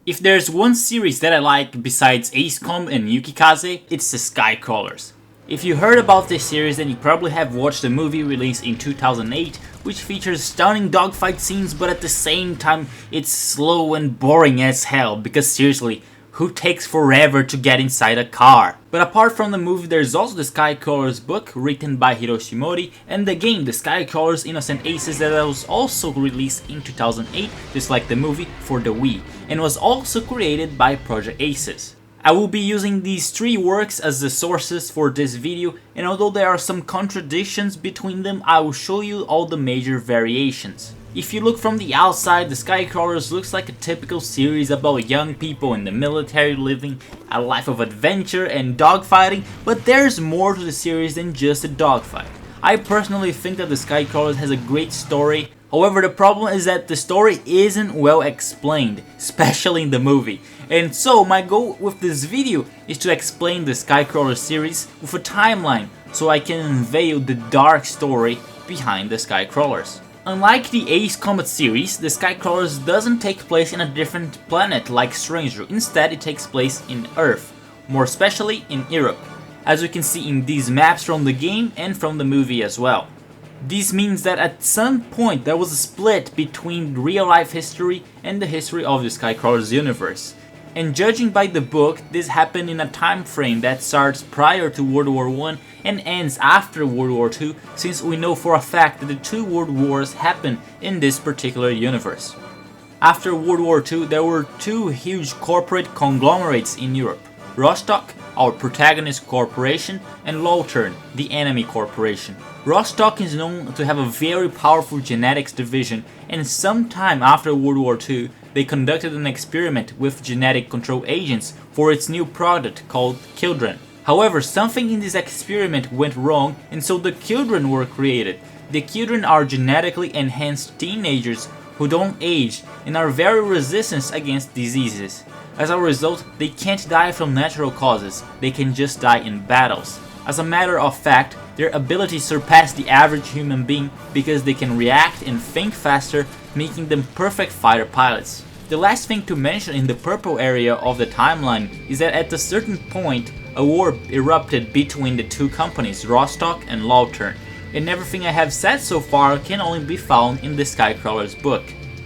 If there's one series that I like besides Ace Comb and Yukikaze, it's the Skycrawlers. If you heard about this series, then you probably have watched the movie released in 2008, which features stunning dogfight scenes, but at the same time it's slow and boring as hell, because seriously, who takes forever to get inside a car? But apart from the movie, there's also the Skycrawlers book written by Hiroshi Mori, and the game, the Skycrawlers Innocent Aces, that was also released in 2008, just like the movie, for the Wii, and was also created by Project Aces. I will be using these three works as the sources for this video, and although there are some contradictions between them, I will show you all the major variations. If you look from the outside, the Skycrawlers looks like a typical series about young people in the military living a life of adventure and dogfighting, but there's more to the series than just a dogfight. I personally think that the Skycrawlers has a great story. However, the problem is that the story isn't well explained, especially in the movie. And so my goal with this video is to explain the Skycrawler series with a timeline, so I can unveil the dark story behind the Skycrawlers. Unlike the Ace Combat series, the Skycrawlers doesn't take place in a different planet like Stranger. Instead, it takes place in Earth, more especially in Europe, as you can see in these maps from the game and from the movie as well. This means that at some point there was a split between real-life history and the history of the Skycrawlers universe. And judging by the book, this happened in a time frame that starts prior to World War I and ends after World War II, since we know for a fact that the two world wars happened in this particular universe. After World War II, there were two huge corporate conglomerates in Europe: Rostock, our protagonist corporation, and Lawturn, the enemy corporation. Rostock is known to have a very powerful genetics division, and sometime after World War II, they conducted an experiment with genetic control agents for its new product called children. However, something in this experiment went wrong, and so the children were created. The children are genetically enhanced teenagers who don't age and are very resistant against diseases. As a result, they can't die from natural causes, they can just die in battles. As a matter of fact, their abilities surpass the average human being because they can react and think faster, making them perfect fighter pilots. The last thing to mention in the purple area of the timeline is that at a certain point, a war erupted between the two companies, Rostock and Lawturn, and everything I have said so far can only be found in the Skycrawlers book.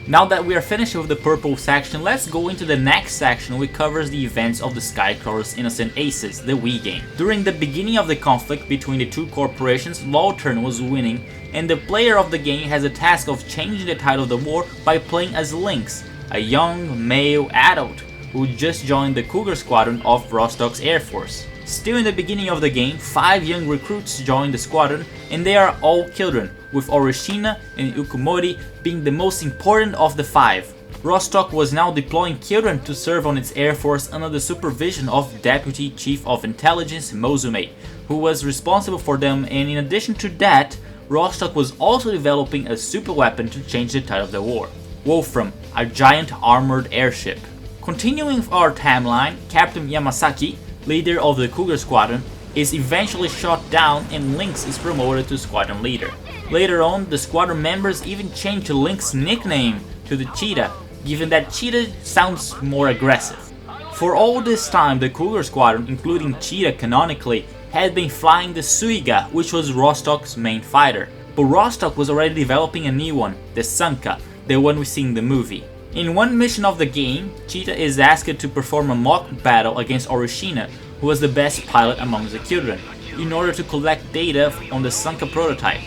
Now that we are finished with the purple section, let's go into the next section, which covers the events of the Skycrawlers Innocent Aces, the Wii game. During the beginning of the conflict between the two corporations, Lawturn was winning, and the player of the game has a task of changing the tide of the war by playing as Lynx, a young male adult who just joined the Cougar Squadron of Rostock's Air Force. Still in the beginning of the game, 5 young recruits join the squadron, and they are all children, with Orishina and Ukumori being the most important of the 5. Rostock was now deploying children to serve on its air force under the supervision of Deputy Chief of Intelligence Mozume, who was responsible for them, and in addition to that, Rostock was also developing a super weapon to change the tide of the war: Wolfram, a giant armored airship. Continuing with our timeline, Captain Yamasaki, leader of the Cougar Squadron, is eventually shot down and Lynx is promoted to squadron leader. Later on, the squadron members even changed Lynx's nickname to the Cheetah, given that Cheetah sounds more aggressive. For all this time, the Cougar Squadron, including Cheetah canonically, had been flying the Suiga, which was Rostock's main fighter. But Rostock was already developing a new one, the Sanka, the one we see in the movie. In one mission of the game, Cheetah is asked to perform a mock battle against Orishina, who was the best pilot among the children, in order to collect data on the Sanka prototype.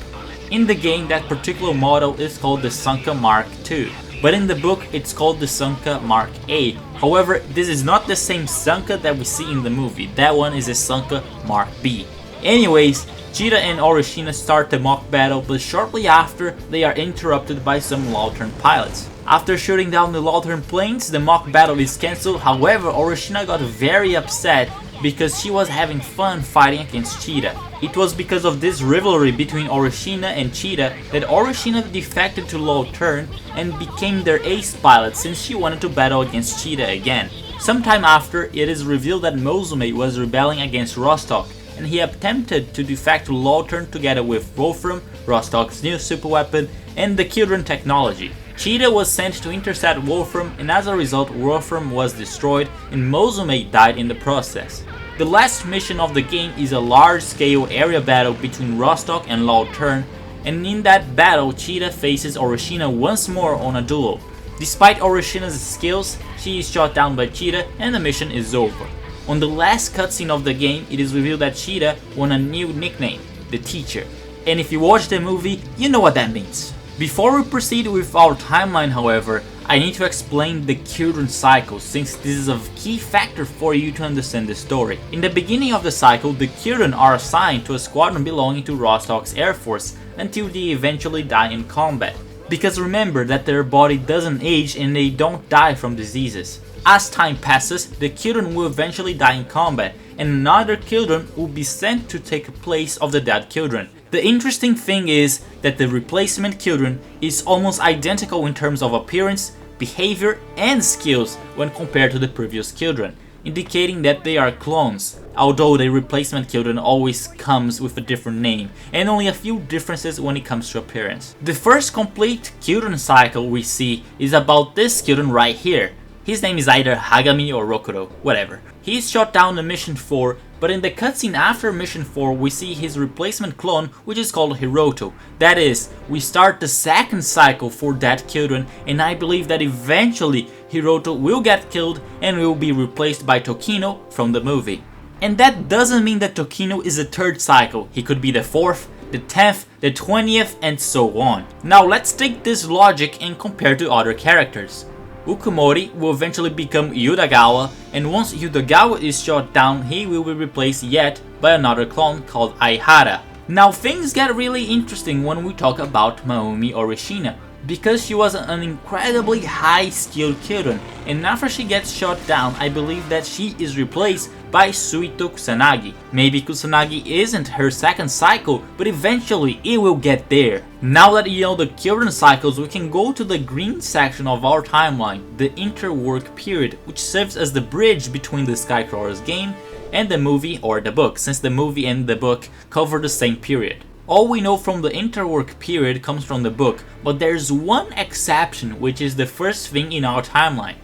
In the game, that particular model is called the Sanka Mark II, but in the book it's called the Sanka Mark A. However, this is not the same Sanka that we see in the movie, that one is the Sanka Mark B. Anyways, Cheetah and Orishina start the mock battle, but shortly after, they are interrupted by some Lawturn pilots. After shooting down the Lawturn planes, the mock battle is cancelled. However, Orishina got very upset because she was having fun fighting against Cheetah. It was because of this rivalry between Orishina and Cheetah that Orishina defected to Lawturn and became their ace pilot, since she wanted to battle against Cheetah again. Sometime after, it is revealed that Mozume was rebelling against Rostock, and he attempted to defect to Lawturn together with Wolfram, Rostock's new super weapon, and the children technology. Cheetah was sent to intercept Wolfram, and as a result Wolfram was destroyed and Mozume died in the process. The last mission of the game is a large-scale area battle between Rostock and Lautern, and in that battle Cheetah faces Orishina once more on a duel. Despite Orishina's skills, she is shot down by Cheetah and the mission is over. On the last cutscene of the game, it is revealed that Cheetah won a new nickname, the Teacher. And if you watch the movie, you know what that means. Before we proceed with our timeline, however, I need to explain the children cycle, since this is a key factor for you to understand the story. In the beginning of the cycle, the children are assigned to a squadron belonging to Rostock's Air Force until they eventually die in combat. Because remember that their body doesn't age and they don't die from diseases. As time passes, the children will eventually die in combat, and another children will be sent to take place of the dead children. The interesting thing is that the replacement children is almost identical in terms of appearance, behavior, and skills when compared to the previous children, indicating that they are clones, although the replacement children always comes with a different name, and only a few differences when it comes to appearance. The first complete children cycle we see is about this children right here. His name is either Hagami or Rokuro, whatever. He is shot down in Mission 4, but in the cutscene after Mission 4 we see his replacement clone, which is called Hiroto. That is, we start the second cycle for that children, and I believe that eventually Hiroto will get killed and will be replaced by Tokino from the movie. And that doesn't mean that Tokino is a third cycle, he could be the 4th, the 10th, the 20th, and so on. Now let's take this logic and compare to other characters. Ukumori will eventually become Yudagawa, and once Yudagawa is shot down, he will be replaced yet by another clone called Aihara. Now things get really interesting when we talk about Maumi Orishina, because she was an incredibly high-skilled children, and after she gets shot down, I believe that she is replaced by Suito Kusanagi. Maybe Kusanagi isn't her second cycle, but eventually it will get there. Now that you know the children cycles, we can go to the green section of our timeline, the interwork period, which serves as the bridge between the Skycrawlers game and the movie or the book, since the movie and the book cover the same period. All we know from the interwork period comes from the book, but there's one exception, which is the first thing in our timeline.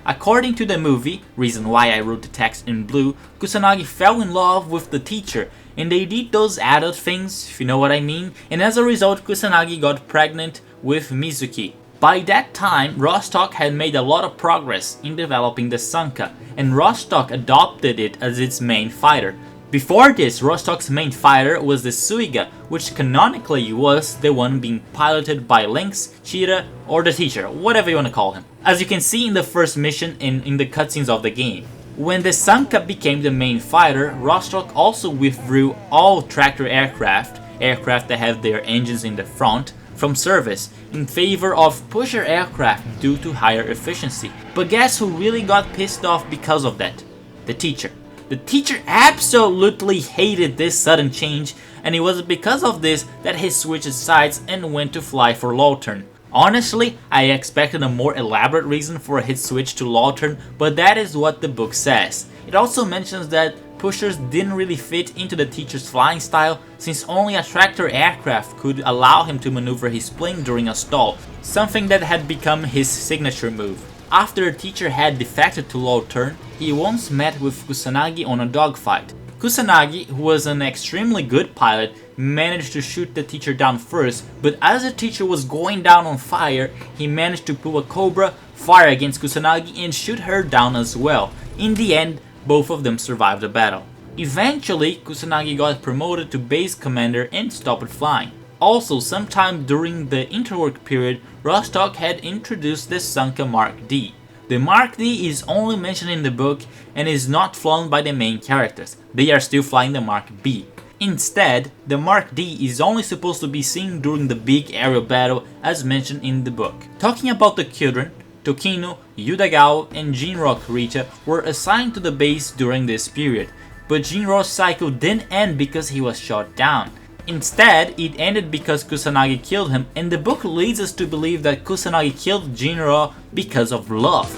According to the movie, reason why I wrote the text in blue, Kusanagi fell in love with the teacher, and they did those adult things, if you know what I mean, and as a result Kusanagi got pregnant with Mizuki. By that time, Rostock had made a lot of progress in developing the Sanka, and Rostock adopted it as its main fighter. Before this, Rostock's main fighter was the Suiga, which canonically was the one being piloted by Lynx, Cheetah, or the teacher, whatever you want to call him. As you can see in the first mission and in the cutscenes of the game. When the Sanka became the main fighter, Rostock also withdrew all tractor aircraft that have their engines in the front, from service, in favor of pusher aircraft due to higher efficiency. But guess who really got pissed off because of that? The teacher. The teacher absolutely hated this sudden change, and it was because of this that he switched sides and went to fly for Lautern. Honestly, I expected a more elaborate reason for his switch to Lautern, but that is what the book says. It also mentions that pushers didn't really fit into the teacher's flying style, since only a tractor aircraft could allow him to maneuver his plane during a stall, something that had become his signature move. After the teacher had defected to Lautern, he once met with Kusanagi on a dogfight. Kusanagi, who was an extremely good pilot, managed to shoot the teacher down first, but as the teacher was going down on fire, he managed to pull a cobra, fire against Kusanagi and shoot her down as well. In the end, both of them survived the battle. Eventually, Kusanagi got promoted to base commander and stopped flying. Also, sometime during the interwork period, Rostock had introduced the Sanka Mark D. The Mark D is only mentioned in the book and is not flown by the main characters. They are still flying the Mark B. Instead, the Mark D is only supposed to be seen during the big aerial battle as mentioned in the book. Talking about the children, Tokino, Yudagawa, and Jinro Kurita were assigned to the base during this period, but Jinro's cycle didn't end because he was shot down. Instead, it ended because Kusanagi killed him, and the book leads us to believe that Kusanagi killed Jinro because of love.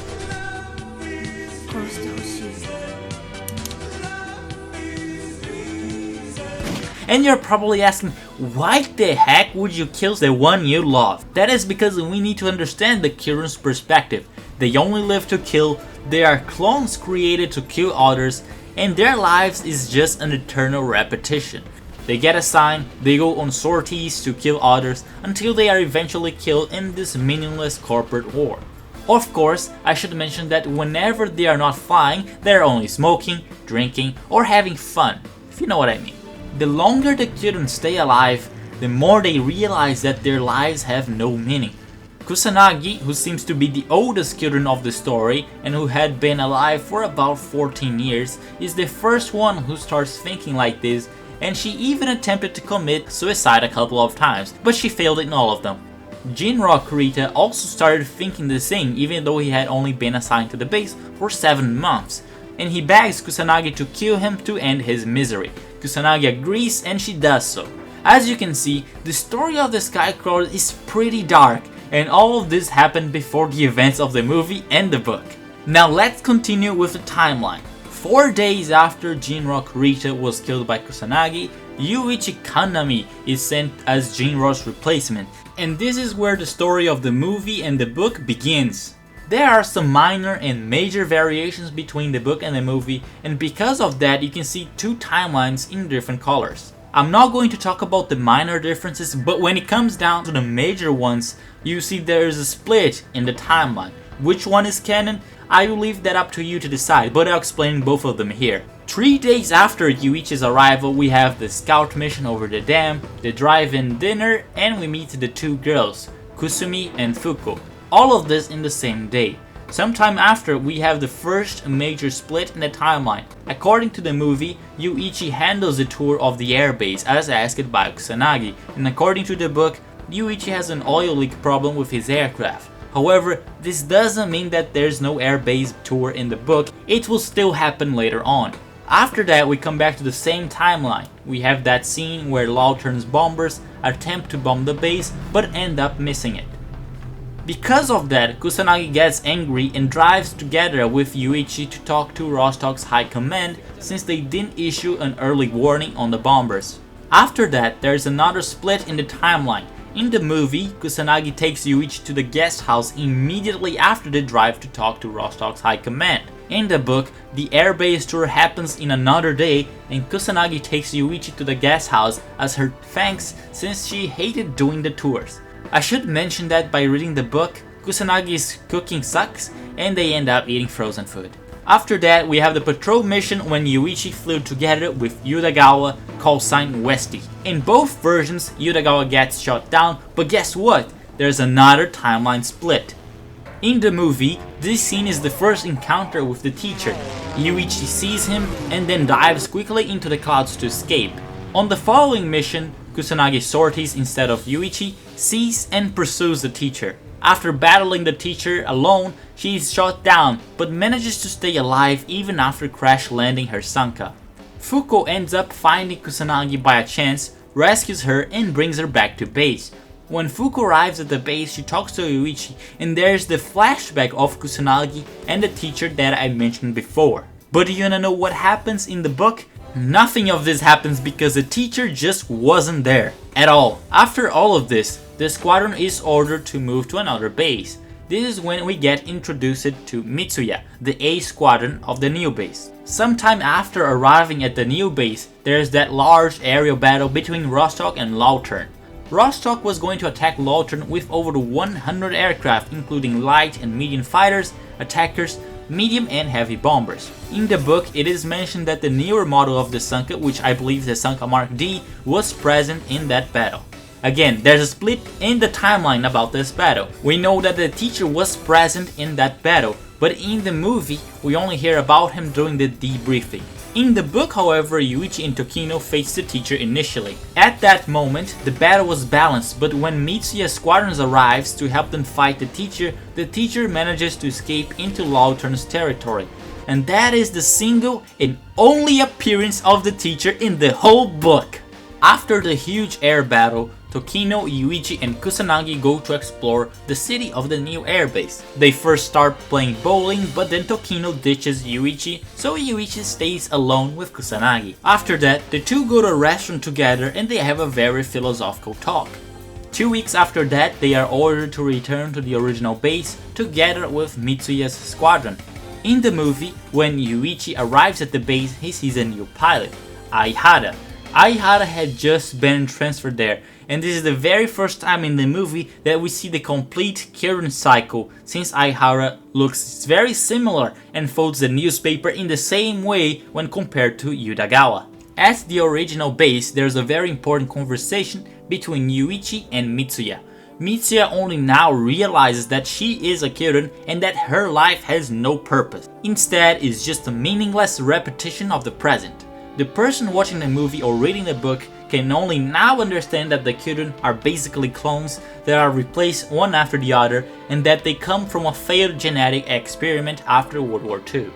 And you're probably asking, why the heck would you kill the one you love? That is because we need to understand the Kirin's perspective. They only live to kill, they are clones created to kill others, and their lives is just an eternal repetition. They get assigned, they go on sorties to kill others until they are eventually killed in this meaningless corporate war. Of course, I should mention that whenever they are not flying, they are only smoking, drinking, or having fun, if you know what I mean. The longer the Kirin stay alive, the more they realize that their lives have no meaning. Kusanagi, who seems to be the oldest Kirin of the story and who had been alive for about 14 years, is the first one who starts thinking like this, and she even attempted to commit suicide a couple of times, but she failed in all of them. Jinro Kurita also started thinking the same, even though he had only been assigned to the base for 7 months, and he begs Kusanagi to kill him to end his misery. Kusanagi agrees and she does so. As you can see, the story of the Skycrawler is pretty dark, and all of this happened before the events of the movie and the book. Now let's continue with the timeline. 4 days after Jinro Kurita was killed by Kusanagi, Yuichi Kanami is sent as Jinro's replacement, and this is where the story of the movie and the book begins. There are some minor and major variations between the book and the movie, and because of that you can see 2 timelines in different colors. I'm not going to talk about the minor differences, but when it comes down to the major ones, you see there is a split in the timeline. Which one is canon? I will leave that up to you to decide, but I'll explain both of them here. 3 days after Yuichi's arrival, we have the scout mission over the dam, the drive-in dinner, and we meet the 2 girls, Kusumi and Fuko. All of this in the same day. Sometime after, we have the first major split in the timeline. According to the movie, Yuichi handles the tour of the airbase as asked by Kusanagi, and according to the book, Yuichi has an oil leak problem with his aircraft. However, this doesn't mean that there's no airbase tour in the book, it will still happen later on. After that, we come back to the same timeline. We have that scene where Lautern's bombers attempt to bomb the base but end up missing it. Because of that, Kusanagi gets angry and drives together with Yuichi to talk to Rostok's high command since they didn't issue an early warning on the bombers. After that, there's another split in the timeline. In the movie, Kusanagi takes Yuichi to the guest house immediately after the drive to talk to Rostok's high command. In the book, the airbase tour happens in another day and Kusanagi takes Yuichi to the guest house as her thanks since she hated doing the tours. I should mention that by reading the book, Kusanagi's cooking sucks and they end up eating frozen food. After that, we have the patrol mission when Yuichi flew together with Yudagawa, call sign Westy. In both versions, Yudagawa gets shot down, but guess what? There's another timeline split. In the movie, this scene is the first encounter with the teacher. Yuichi sees him and then dives quickly into the clouds to escape. On the following mission, Kusanagi sorties instead of Yuichi, sees and pursues the teacher. After battling the teacher alone, she is shot down, but manages to stay alive even after crash landing her Sanka. Fuko ends up finding Kusanagi by a chance, rescues her and brings her back to base. When Fuko arrives at the base, she talks to Yuichi and there's the flashback of Kusanagi and the teacher that I mentioned before. But do you wanna know what happens in the book? Nothing of this happens because the teacher just wasn't there at all. After all of this, the squadron is ordered to move to another base. This is when we get introduced to Mitsuya, the A squadron of the new base. Sometime after arriving at the new base, there's that large aerial battle between Rostok and Lautern. Rostok was going to attack Lautern with over 100 aircraft, including light and medium fighters, attackers, medium and heavy bombers. In the book, it is mentioned that the newer model of the Sanka, which I believe the Sanka Mark D, was present in that battle. Again, there's a split in the timeline about this battle. We know that the teacher was present in that battle, but in the movie, we only hear about him during the debriefing. In the book, however, Yuichi and Tokino faced the teacher initially. At that moment, the battle was balanced, but when Mitsuya's squadron arrives to help them fight the teacher manages to escape into Lautern's territory. And that is the single and only appearance of the teacher in the whole book. After the huge air battle, Tokino, Yuichi, and Kusanagi go to explore the city of the new airbase. They first start playing bowling, but then Tokino ditches Yuichi, so Yuichi stays alone with Kusanagi. After that, the two go to a restaurant together and they have a very philosophical talk. 2 weeks after that, they are ordered to return to the original base together with Mitsuya's squadron. In the movie, when Yuichi arrives at the base, he sees a new pilot, Aihara. Aihara had just been transferred there, and this is the very first time in the movie that we see the complete Kirin cycle, since Aihara looks very similar and folds the newspaper in the same way when compared to Yudagawa. At the original base, there's a very important conversation between Yuichi and Mitsuya. Mitsuya only now realizes that she is a Kirin and that her life has no purpose. Instead, it's just a meaningless repetition of the present. The person watching the movie or reading the book can only now understand that the Kirin are basically clones that are replaced one after the other and that they come from a failed genetic experiment after World War II.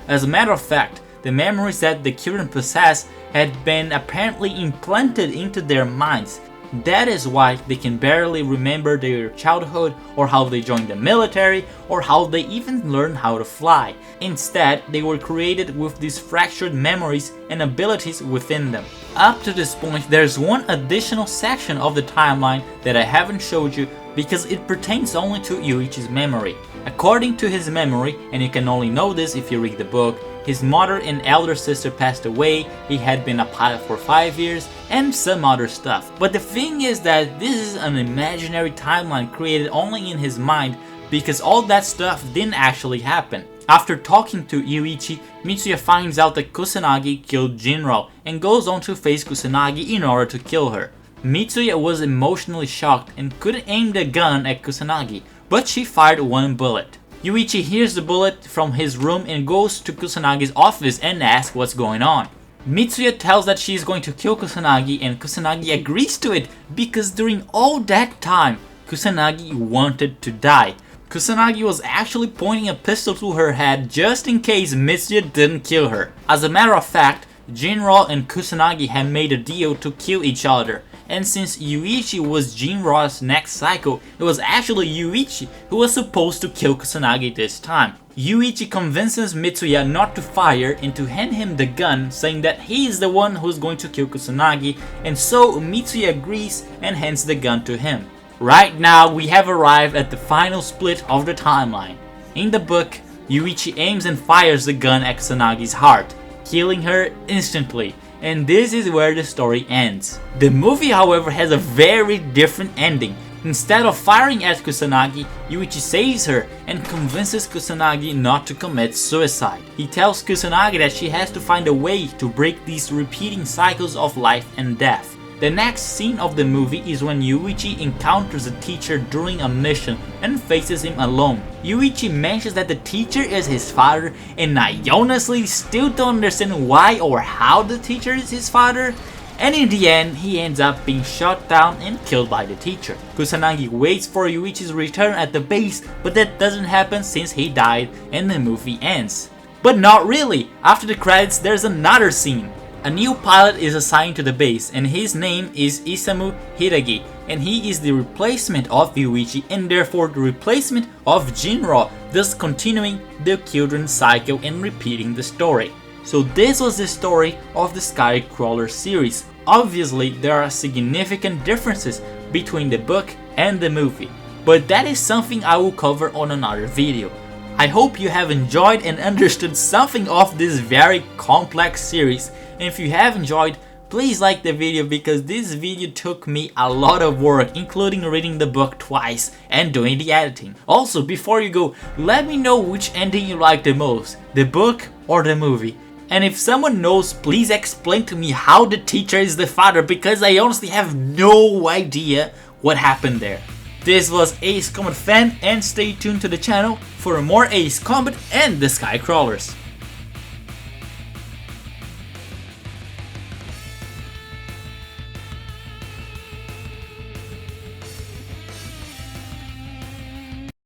As a matter of fact, the memories that the Kirin possess had been apparently implanted into their minds. That is why they can barely remember their childhood or how they joined the military or how they even learned how to fly. Instead, they were created with these fractured memories and abilities within them. Up to this point, there's one additional section of the timeline that I haven't showed you because it pertains only to Yuichi's memory. According to his memory, and you can only know this if you read the book, his mother and elder sister passed away, he had been a pilot for 5 years, and some other stuff. But the thing is that this is an imaginary timeline created only in his mind because all that stuff didn't actually happen. After talking to Yuichi, Mitsuya finds out that Kusanagi killed Jinro and goes on to face Kusanagi in order to kill her. Mitsuya was emotionally shocked and couldn't aim the gun at Kusanagi, but she fired one bullet. Yuichi hears the bullet from his room and goes to Kusanagi's office and asks what's going on. Mitsuya tells that she is going to kill Kusanagi and Kusanagi agrees to it because during all that time, Kusanagi wanted to die. Kusanagi was actually pointing a pistol to her head just in case Mitsuya didn't kill her. As a matter of fact, Jinro and Kusanagi had made a deal to kill each other. And since Yuichi was Jinro's next cycle, it was actually Yuichi who was supposed to kill Kusanagi this time. Yuichi convinces Mitsuya not to fire and to hand him the gun, saying that he is the one who's going to kill Kusanagi, and so Mitsuya agrees and hands the gun to him. Right now, we have arrived at the final split of the timeline. In the book, Yuichi aims and fires the gun at Kusanagi's heart, killing her instantly. And this is where the story ends. The movie, however, has a very different ending. Instead of firing at Kusanagi, Yuichi saves her and convinces Kusanagi not to commit suicide. He tells Kusanagi that she has to find a way to break these repeating cycles of life and death. The next scene of the movie is when Yuichi encounters a teacher during a mission and faces him alone. Yuichi mentions that the teacher is his father, and I honestly still don't understand why or how the teacher is his father. And in the end, he ends up being shot down and killed by the teacher. Kusanagi waits for Yuichi's return at the base, but that doesn't happen since he died and the movie ends. But not really. After the credits, there's another scene. A new pilot is assigned to the base and his name is Isamu Hiragi, and he is the replacement of Yuichi and therefore the replacement of Jinro, thus continuing the Children cycle and repeating the story. So this was the story of the Skycrawler series. Obviously there are significant differences between the book and the movie, but that is something I will cover on another video. I hope you have enjoyed and understood something of this very complex series. And if you have enjoyed, please like the video because this video took me a lot of work, including reading the book twice and doing the editing. Also, before you go, let me know which ending you like the most, the book or the movie. And if someone knows, please explain to me how the teacher is the father because I honestly have no idea what happened there. This was Ace Combat Fan and stay tuned to the channel for more Ace Combat and the Skycrawlers.